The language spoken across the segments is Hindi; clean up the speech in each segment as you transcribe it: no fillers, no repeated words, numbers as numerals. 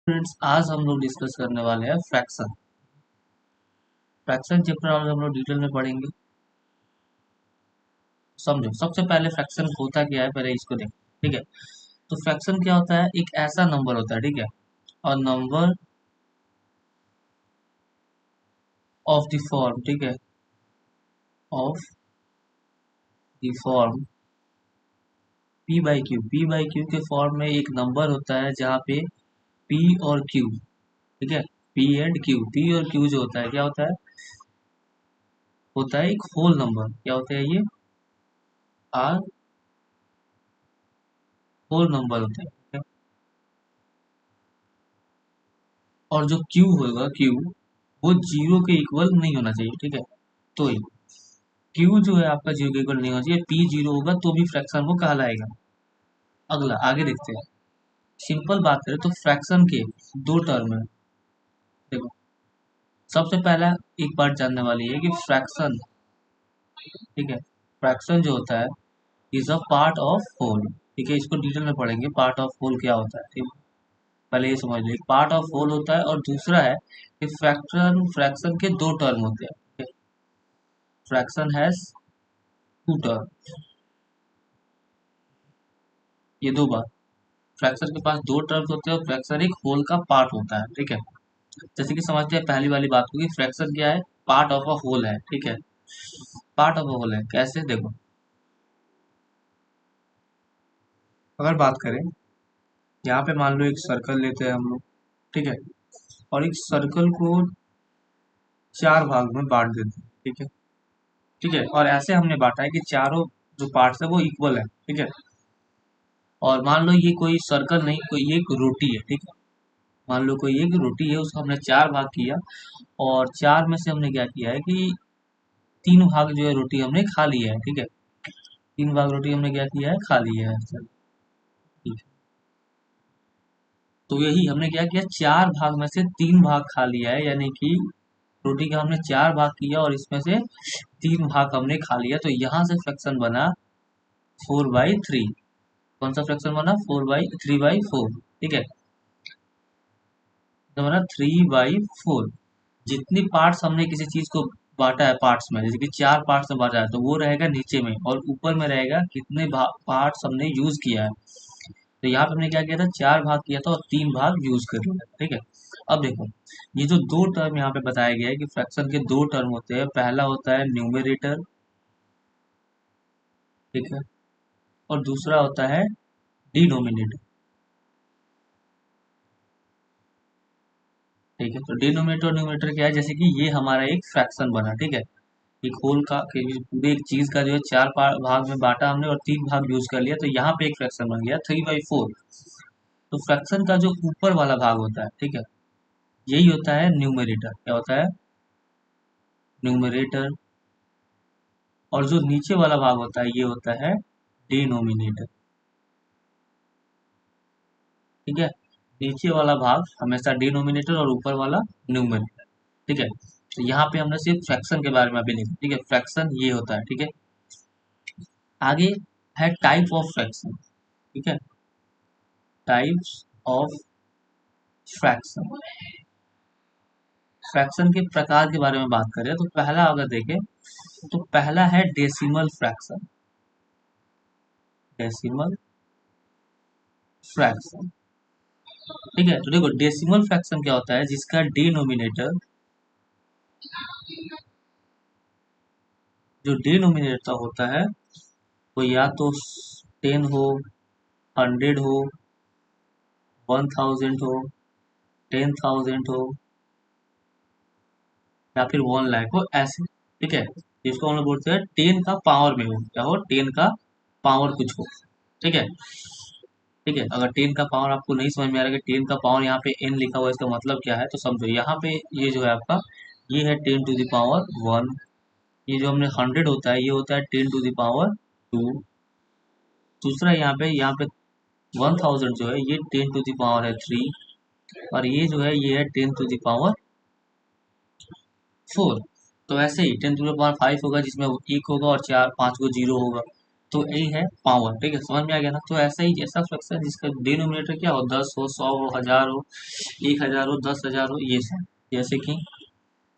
फ्रेंड्स, आज हम लोग डिस्कस करने वाले हैं फ्रैक्शन। फ्रैक्शन चैप्टर आज हम लोग डिटेल में पढ़ेंगे। समझो, सबसे पहले फ्रैक्शन होता क्या है, पहले इसको देखो। ठीक है, तो फ्रैक्शन क्या होता है? एक ऐसा नंबर होता है, ठीक है, और नंबर ऑफ द फॉर्म, ठीक है, of the form P by Q के फॉर्म में एक नंबर होता है जहाँ पे पी और क्यू, ठीक है, पी एंड क्यू, पी और क्यू जो होता है क्या होता है एक होल नंबर। क्या होता है ये? आर होल नंबर होता है, ठीक है? और जो क्यू होगा, क्यू वो जीरो के इक्वल नहीं होना चाहिए, ठीक है। तो ही क्यू जो है आपका जीरो के इक्वल नहीं होना चाहिए। पी जीरो होगा तो भी फ्रैक्शन वो कहलाएगा। अगला आगे देखते हैं। सिंपल बात करें तो फ्रैक्शन के दो टर्म है। देखो, सबसे पहला एक बात जानने वाली है कि फ्रैक्शन, ठीक है, फ्रैक्शन जो होता है is a part of whole. ठीक है, इसको डिटेल में पढ़ेंगे पार्ट ऑफ होल क्या होता है, ठीक है? पहले ये समझ लो, एक पार्ट ऑफ होल होता है और दूसरा है कि फ्रैक्शन के दो टर्म होते हैं। फ्रैक्शन हैज टू टर्म, ये दो बार। फ्रैक्शन के पास दो टर्म्स होते हैं और फ्रैक्शन एक होल का पार्ट होता है, ठीक है। जैसे कि समझते हैं पहली वाली बात को कि फ्रैक्शन क्या है? पार्ट ऑफ अ होल है, ठीक है। पार्ट ऑफ अ होल है कैसे? देखो, अगर बात करें, यहाँ पे मान लो एक सर्कल लेते हैं हम लोग, ठीक है, और एक सर्कल को चार भाग में बांट देते हैं, ठीक है। ठीक है, और ऐसे हमने बांटा है कि चारों जो पार्ट्स है वो इक्वल है, ठीक है। और मान लो ये कोई सर्कल नहीं, कोई एक रोटी है, ठीक है। मान लो कोई एक रोटी है, उसको हमने चार भाग किया और चार में से हमने क्या किया है कि तीन भाग जो है रोटी हमने खा लिया है, ठीक है। तीन भाग रोटी हमने क्या किया है? खा लिया है। चलो, ठीक है। तो यही हमने क्या किया, चार भाग में से तीन भाग खा लिया है, यानी कि रोटी का हमने चार भाग किया और इसमें से तीन भाग हमने खा लिया, तो यहाँ से फ्रैक्शन बना 4/3। कौन सा फ्रैक्शन बना? 3/4, ठीक है। तो बना 3/4। जितनी पार्ट्स हमने किसी चीज को बांटा है पार्ट्स में, जैसे कि चार पार्ट्स में बांटा है, तो वो रहेगा नीचे में और ऊपर में रहेगा कितने पार्ट्स हमने यूज किया है। तो यहाँ पे हमने क्या किया था? चार भाग किया था और तीन भाग यूज कर लिया, ठीक है। अब देखो, ये जो दो टर्म यहाँ पे बताया गया है कि फ्रैक्शन के दो टर्म होते हैं। पहला होता है न्यूमेरेटर, ठीक है, और दूसरा होता है डिनोमिनेटर, ठीक है। तो डिनोमिनेटर और न्यूमेरेटर क्या है? जैसे कि ये हमारा एक फ्रैक्शन बना, ठीक है, एक होल का पूरे एक चीज का जो है चार भाग में बांटा हमने और तीन भाग यूज कर लिया, तो यहाँ पे एक फ्रैक्शन बन गया 3/4। तो फ्रैक्शन का जो ऊपर वाला भाग होता है, ठीक है, यही होता है न्यूमेरेटर। क्या होता है? न्यूमेरेटर। और जो नीचे वाला भाग होता है ये होता है डिनोमिनेटर, ठीक है। नीचे वाला भाग हमेशा डिनोमिनेटर और ऊपर वाला न्यूमेरेटर, ठीक है। तो यहाँ पे हमने सिर्फ फ्रैक्शन के बारे में अभी लिखा, ठीक है, फ्रैक्शन ये होता है, ठीक है। आगे है टाइप ऑफ फ्रैक्शन, ठीक है, टाइप्स ऑफ फ्रैक्शन। फ्रैक्शन के प्रकार के बारे में बात करें तो पहला अगर देखें तो पहला है डेसिमल फ्रैक्शन। डेसिमल फ्रैक्शन, ठीक है। तो देखो, डेसिमल फ्रैक्शन क्या होता है? जिसका डिनोमिनेटर, जो डिनोमिनेटर होता है वो या तो 10 हो, 100 हो, 1000 हो, 10,000 हो, या फिर 1 लाख हो, ऐसे, ठीक है। जिसको हम लोग बोलते हैं 10 का पावर में हो, क्या हो? 10 का पावर कुछ हो, ठीक है। ठीक है, अगर 10 का पावर आपको नहीं समझ में आ रहा है कि 10 का पावर यहाँ पे n लिखा हुआ है इसका मतलब क्या है, तो समझो यहाँ पे ये जो है आपका, ये है 10⁻1। ये जो हमने 100 होता है ये होता है 10⁻2। दूसरा यहाँ पे 1000 जो है ये 10⁻3। और ये जो है ये है 10⁻4। तो ऐसे ही 10⁻5 होगा जिसमें एक होगा और चार पांच को जीरो होगा। तो यही है पावर, ठीक है, समझ में आ गया ना। तो ऐसा ही ऐसा फ्रैक्शन जिसका डिनोमिनेटर क्या हो, 10 हो, 100 हो, 1000 हो, 1000 हो, 10,000 हो, ये सब। जैसे कि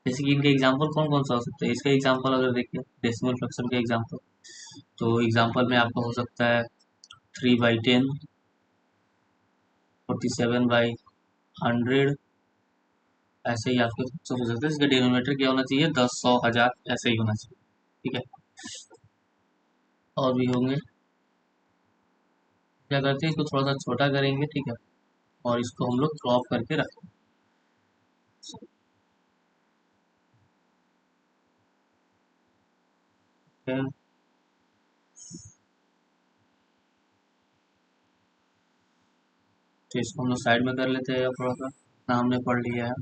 जैसे कि इनके एग्जाम्पल कौन कौन सा हो सकता है, इसका एग्जाम्पल अगर देखिए डेसिमल फ्रैक्शन का एग्जाम्पल, तो एग्जाम्पल में आपका हो सकता है 3/10, 47/100, ऐसे ही आपके फ्रैक्शन हो सकते हैं। इसका डिनोमिनेटर क्या होना चाहिए, 10, 100, 1000, ऐसे ही होना चाहिए, ठीक है। और भी होंगे, क्या करते हैं, इसको थोड़ा सा छोटा करेंगे, ठीक है, और इसको हम लोग क्रॉप करके रखेंगे। ठीक है, तो इसको हम लोग साइड में कर लेते हैं थोड़ा सा, ना हमने पढ़ लिया है,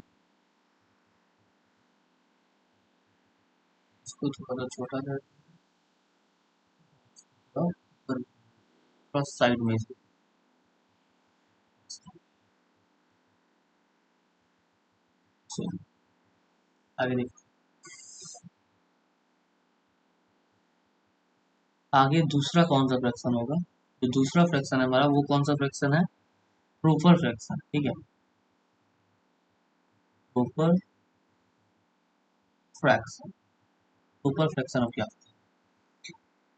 इसको थोड़ा सा छोटा कर, थोड़ा साइड में से। चलिए, आगे देखिए। आगे दूसरा कौन सा फ्रैक्शन होगा, जो दूसरा फ्रैक्शन है हमारा, वो कौन सा फ्रैक्शन है, प्रोपर फ्रैक्शन, ठीक है। Proper fraction, proper fraction of क्या,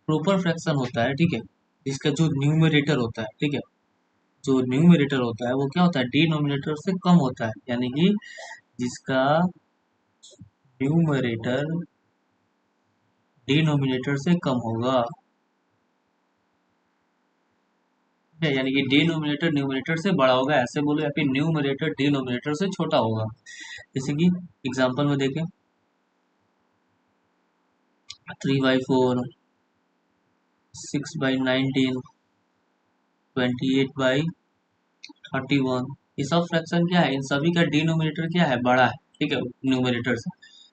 प्रोपर फ्रैक्शन होता है, ठीक है, जिसका जो न्यूमरेटर होता है, ठीक है, जो न्यूमरेटर होता है वो क्या होता है, डिनोमिनेटर से कम होता है, यानी कि जिसका न्यूमरेटर डिनोमिनेटर से कम होगा, ठीक है, यानी कि डिनोमिनेटर न्यूमरेटर से बड़ा होगा, ऐसे बोलो, या फिर न्यूमरेटर डिनोमिनेटर से छोटा होगा। जैसे कि एग्जांपल में देखें, 3/4, 6/19, 28/31, ये सब फ्रैक्शन क्या है, इन सभी का डिनोमिनेटर क्या है, बड़ा है, ठीक है, न्यूमरेटर से।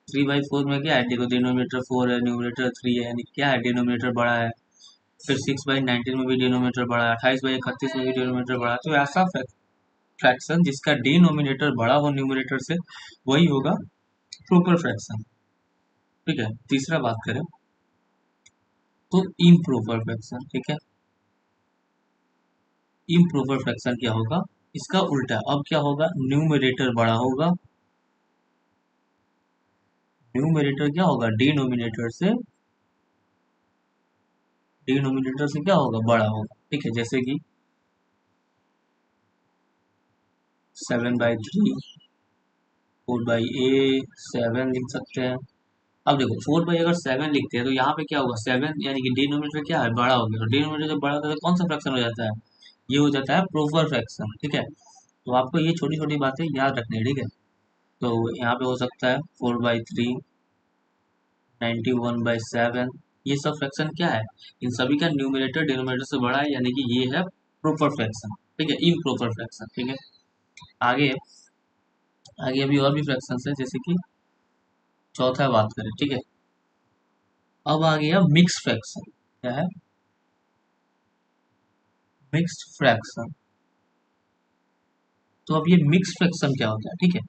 3/4 में क्या है, देखो डिनोमिनेटर 4 है, न्यूमरेटर 3 है, यानी क्या है, डिनोमिनेटर बड़ा है। फिर 6/19 में भी डिनोमिनेटर बड़ा है, 28/31 में भी डिनोमिनेटर बड़ा है। तो ऐसा फ्रैक्शन जिसका डिनोमिनेटर बड़ा हो न्यूमरेटर से, वही होगा प्रोपर फ्रैक्शन, ठीक है। तीसरा बात करें तो इम्प्रॉपर फ्रैक्शन, ठीक है। इम्प्रॉपर फ्रैक्शन क्या होगा, इसका उल्टा, अब क्या होगा, न्यूमरेटर बड़ा होगा, न्यूमरेटर क्या होगा, डिनोमिनेटर से क्या होगा, बड़ा होगा, ठीक है। जैसे कि 7/3, 4/7 लिख सकते हैं। अब देखो 4 अगर 7 लिखते हैं तो यहाँ पे क्या होगा, 7 यानी कि डिनोमिनेटर क्या है, बड़ा हो गया, डिनोमिनेटर जब बड़ा होता है तो कौन सा फ्रैक्शन हो जाता है, ये हो जाता है प्रोपर फ्रैक्शन, ठीक है। तो आपको ये छोटी छोटी बातें याद रखनी है, ठीक है। तो यहाँ पे हो सकता है 4/3, 91/7, ये सब फ्रैक्शन क्या है, इन सभी का न्यूमरेटर डिनोमिनेटर से बड़ा है, यानी कि ये है प्रोपर फ्रैक्शन, ठीक है, इम्प्रॉपर फ्रैक्शन, ठीक है। आगे आगे अभी और भी फ्रैक्शन है, जैसे कि चौथा बात करें, ठीक है। अब आ गया मिक्स फ्रैक्शन, क्या है, मिक्स्ड फ्रैक्शन। तो अब ये मिक्स फ्रैक्शन क्या होता है, ठीक है।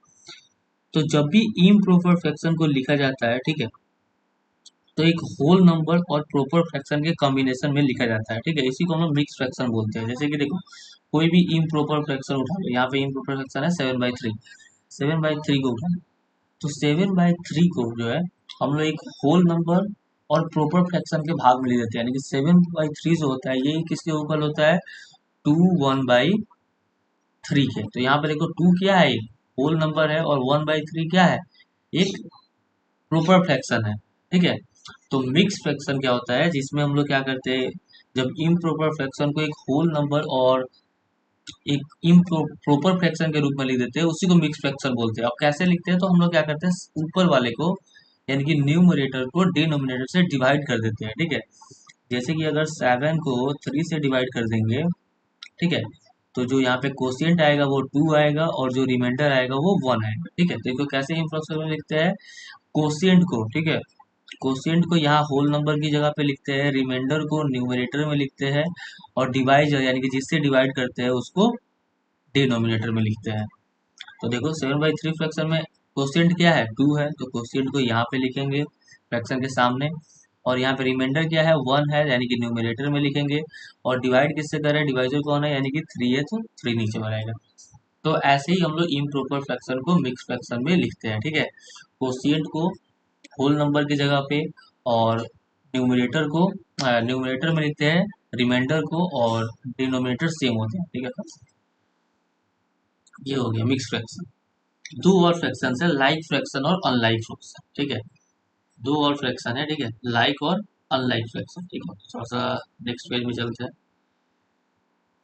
तो जब भी इम्प्रॉपर फ्रैक्शन को लिखा जाता है, ठीक है, तो एक होल नंबर और प्रॉपर फ्रैक्शन के कॉम्बिनेशन में लिखा जाता है, ठीक है, इसी को हम लोग मिक्स फ्रैक्शन बोलते हैं। जैसे कि देखो कोई भी इम्प्रॉपर फ्रैक्शन उठा लो, यहाँ पे इम्प्रॉपर फ्रैक्शन है 7/3, 7/3 को उठा लो, तो 7/3 को जो है हम लोग एक होल नंबर और प्रॉपर फ्रैक्शन के भाग में ले देते हैं, यानी कि 7/3 जो होता है ये किसके इक्वल होता है, 2 1/3 के। तो यहाँ पे देखो 2 क्या है, एक होल नंबर है, और 1/3 क्या है, एक प्रॉपर फ्रैक्शन है, ठीक है। तो मिक्स फ्रैक्शन क्या होता है, जिसमें हम लोग क्या करते हैं, जब इम्प्रॉपर फ्रैक्शन को एक होल नंबर और एक इम्प्रॉपर फ्रैक्शन के रूप में लिख देते हैं, उसी को मिक्स फ्रैक्शन बोलते हैं। अब कैसे लिखते हैं, तो हम लोग क्या करते हैं, ऊपर वाले को यानी कि न्यूमरेटर को डिनोमिनेटर से डिवाइड कर देते हैं, ठीक है। जैसे कि अगर 7 को 3 से डिवाइड कर देंगे, ठीक है, तो जो यहाँ पे कोशिएंट आएगा वो 2 आएगा, और जो रिमाइंडर आएगा वो 1 आएगा, ठीक है। तो इसको कैसे इम्प्रॉक्सिमेट में लिखते हैं, कोशिएंट को, ठीक है, कोशिएंट को यहाँ होल नंबर की जगह पे लिखते हैं, रिमाइंडर को न्यूमरेटर में लिखते हैं, और डिवाइजर यानी कि जिससे डिवाइड करते हैं उसको डिनोमिनेटर में लिखते हैं। तो देखो 7/3 फ्रैक्शन में कोशिएंट क्या है, 2 है, तो कोशिएंट को यहाँ पे लिखेंगे फ्रैक्शन के सामने, और यहाँ पे रिमाइंडर क्या है, 1 है, यानी कि न्यूमरेटर में लिखेंगे। और डिवाइड किससे कर रहे हैं, डिवाइजर कौन है, यानी कि 3 है तो 3 नीचे बनाएगा। तो ऐसे ही हम लोग इम्प्रॉपर फ्रैक्शन को मिक्स फ्रैक्शन में लिखते हैं, ठीक है। कोशिएंट को होल नंबर की जगह पे, और न्यूमरेटर में लिखते हैं रिमाइंडर को, और डिनोमिनेटर सेम होते हैं, ठीक है। ये हो गया मिक्स फ्रैक्शन। दो और फ्रैक्शन है, लाइक फ्रैक्शन और अनलाइक फ्रैक्शन, ठीक है। दो और फ्रैक्शन है, ठीक है, लाइक और अनलाइक फ्रैक्शन, ठीक है। थोड़ा सा नेक्स्ट पेज में चलते हैं।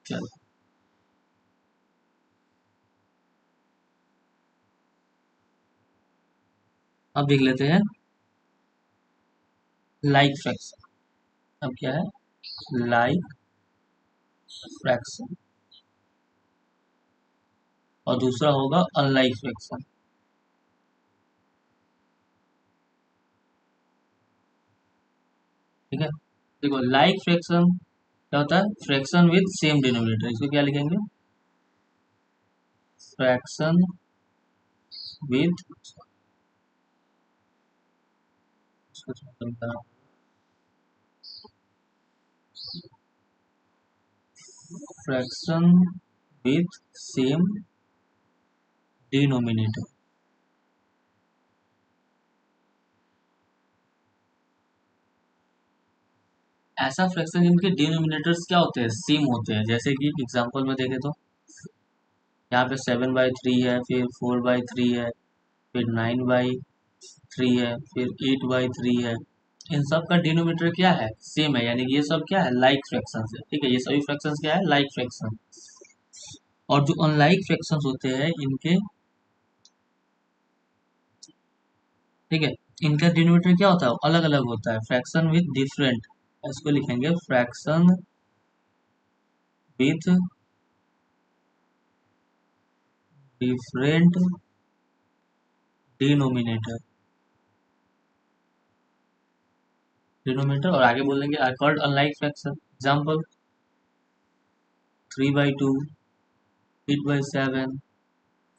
चलो अब देख लेते हैं लाइक फ्रैक्शन। अब क्या है, लाइक फ्रैक्शन, और दूसरा होगा अनलाइक फ्रैक्शन, ठीक है। देखो लाइक फ्रैक्शन क्या होता है, फ्रैक्शन विद सेम डिनोमिनेटर, इसको क्या लिखेंगे, fraction with, fraction with same denominator. ऐसा फ्रैक्शन जिनके डिनोमिनेटर्स क्या होते हैं, सेम होते हैं। जैसे कि एग्जांपल में देखें तो यहाँ पे 7/3 है, फिर 4/3 है, फिर 9/3 है, फिर 8/3 है। इन सब का डिनोमिनेटर क्या है, सेम है, यानी कि ये सब क्या है, लाइक फ्रैक्शन है, ठीक है। ये सभी फ्रैक्शंस क्या है, लाइक फ्रैक्शन। और जो अनलाइक फ्रैक्शंस होते हैं इनके, ठीक है, इनका डिनोमिनेटर क्या होता है, अलग अलग होता है, फ्रैक्शन विद डिफरेंट। इसको लिखेंगे fraction with different denominator, denominator, और आगे बोलेंगे are called unlike fraction. Example 3/2, 8/7,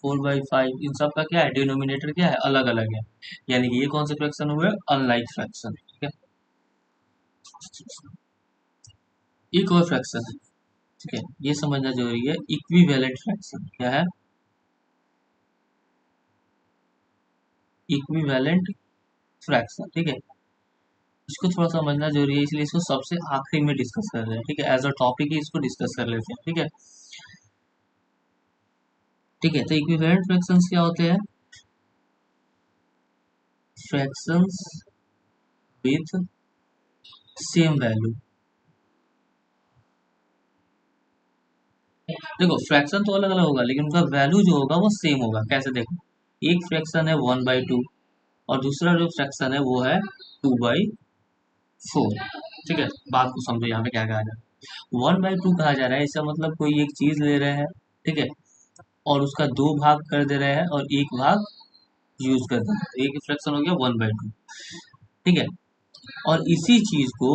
4/5, इन सब का क्या है, डिनोमिनेटर क्या है, अलग अलग है। यानी कि ये कौन से फ्रैक्शन हुए, अनलाइक फ्रैक्शन, ठीक है। एक और फ्रैक्शन है, ठीक है, ये समझना जरूरी है, इक्विवेलेंट फ्रैक्शन क्या है, इक्विवेलेंट फ्रैक्शन, ठीक है। इसको थोड़ा समझना जरूरी है, इसलिए इसको सबसे आखिरी में डिस्कस कर रहे हैं, ठीक है। एज अ टॉपिक ही इसको डिस्कस कर लेते हैं, ठीक है। ठीक है, तो इक्विवेलेंट फ्रैक्शंस क्या होते हैं, फ्रैक्शंस विथ सेम वैल्यू। देखो फ्रैक्शन तो अलग अलग होगा, लेकिन उनका वैल्यू जो होगा वो सेम होगा। कैसे, देखो एक फ्रैक्शन है 1/2, और दूसरा जो फ्रैक्शन है वो है 2/4, ठीक है। बात को समझो, यहाँ पे क्या कहा जा रहा है, 1/2 कहा जा रहा है, इसका मतलब कोई एक चीज ले रहे हैं, ठीक है, और उसका दो भाग कर दे रहे हैं और एक भाग यूज कर दे रहे हैं, एक फ्रैक्शन हो गया 1/2, ठीक है। और इसी चीज को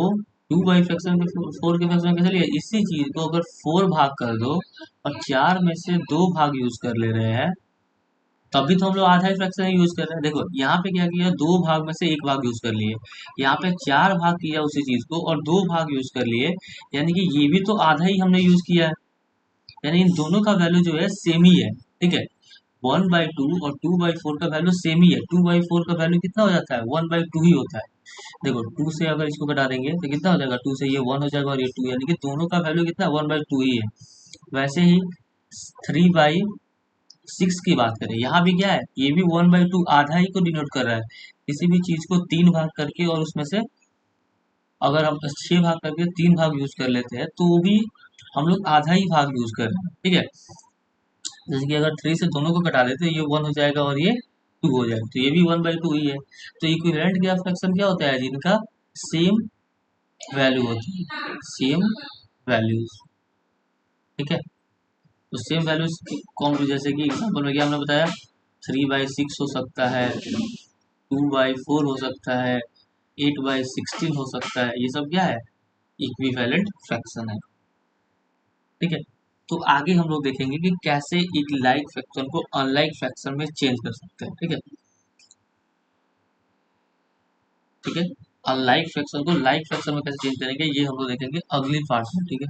2/फ्रैक्शन के 4 के फ्रैक्शन कैसे लिया, इसी चीज को अगर 4 भाग कर दो और 4 में से 2 भाग यूज कर ले रहे हैं, तभी तो हम लोग आधा ही फ्रैक्शन यूज कर रहे हैं। देखो यहाँ पे क्या किया, 2 भाग में से एक भाग यूज कर लिए, यहाँ पे 4 भाग किया उसी चीज को और 2 भाग यूज कर लिए, यानी कि ये भी तो आधा ही हमने यूज किया है। यानी इन दोनों का वैल्यू जो है सेम ही है, ठीक है। 1/2 और 2/4 का वैल्यू सेम ही है। 2/4 का वैल्यू कितना हो जाता है, 1/2 ही होता है। देखो 2 से अगर इसको घटा देंगे तो कितना हो जाएगा, 2 से ये 1 हो जाएगा और ये 2, यानी कि दोनों का वैल्यू कितना है, 1/2 ही है। वैसे ही 3/6 की बात करें, यहाँ भी क्या है, ये भी 1/2 आधा ही को डिनोट कर रहा है। किसी भी चीज को 3 भाग करके और उसमें से अगर हम 6 भाग करके 3 भाग यूज कर लेते हैं तो भी हम लोग आधा ही भाग यूज कर रहे हैं, ठीक है। जैसे कि अगर 3 से दोनों को घटा देते हैं, ये 1 हो जाएगा और ये 2 हो जाएगा, तो ये भी 1/2 ही है। तो इक्विवेलेंट क्या फ्रैक्शन क्या होता है, जिनका सेम वैल्यू होती है, सेम वैल्यूज, ठीक है। तो सेम वैल्यूज कौन, जैसे कि एग्जाम्पल में क्या हमने बताया, 3/6 हो सकता है, 2/4 हो सकता है, 8/16 हो सकता है, ये सब क्या है, इक्विवेलेंट फ्रैक्शन है, ठीक है। तो आगे हम लोग देखेंगे कि कैसे एक लाइक फ्रैक्शन को अनलाइक फ्रैक्शन में चेंज कर सकते हैं, ठीक है, ठीक है। और लाइक फ्रैक्शन को लाइक फ्रैक्शन में कैसे चेंज करेंगे ये हम लोग देखेंगे अगली पार्ट में, ठीक है।